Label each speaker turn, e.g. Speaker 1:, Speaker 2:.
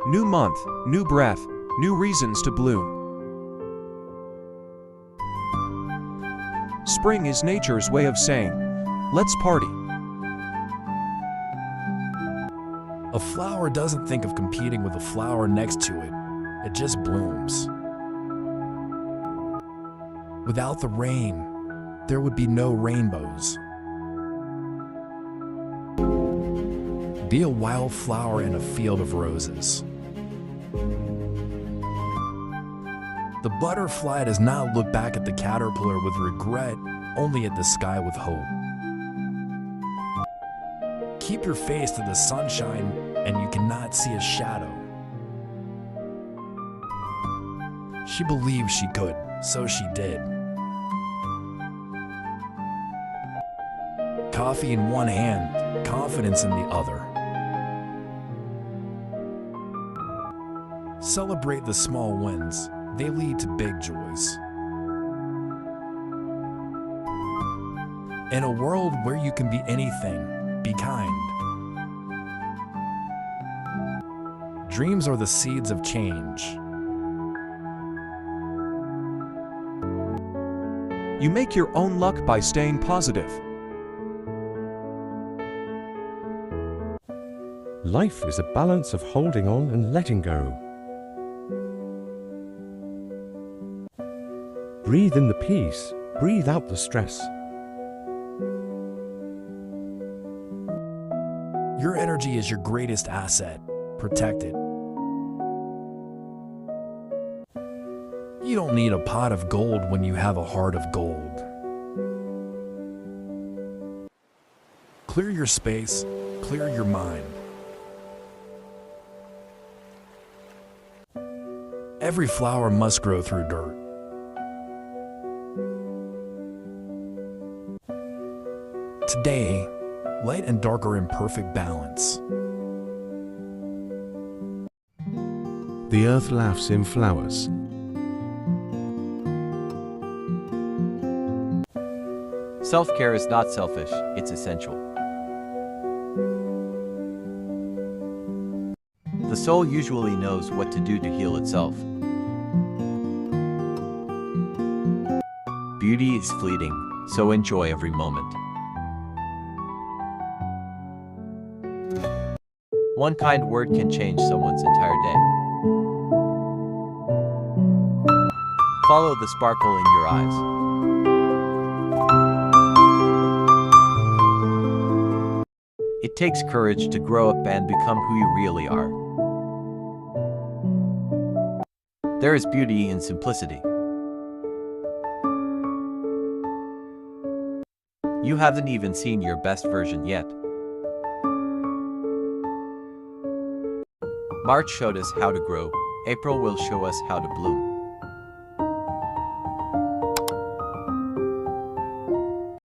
Speaker 1: New month, new breath, new reasons to bloom. Spring is nature's way of saying, let's party.
Speaker 2: A flower doesn't think of competing with a flower next to it. It just blooms. Without the rain, there would be no rainbows. Be a wildflower in a field of roses. The butterfly does not look back at the caterpillar with regret, only at the sky with hope. Keep your face to the sunshine, and you cannot see a shadow. She believed she could, so she did. Coffee in one hand, confidence in the other. Celebrate the small wins. They lead to big joys. In a world where you can be anything, be kind. Dreams are the seeds of change.
Speaker 1: You make your own luck by staying positive.
Speaker 3: Life is a balance of holding on and letting go. Breathe in the peace, breathe out the stress.
Speaker 2: Your energy is your greatest asset. Protect it. You don't need a pot of gold when you have a heart of gold. Clear your space, clear your mind. Every flower must grow through dirt. Today, light and dark are in perfect balance.
Speaker 3: The earth laughs in flowers.
Speaker 4: Self-care is not selfish, it's essential. The soul usually knows what to do to heal itself. Beauty is fleeting, so enjoy every moment. One kind word can change someone's entire day. Follow the sparkle in your eyes. It takes courage to grow up and become who you really are. There is beauty in simplicity. You haven't even seen your best version yet. March showed us how to grow, April will show us how to bloom.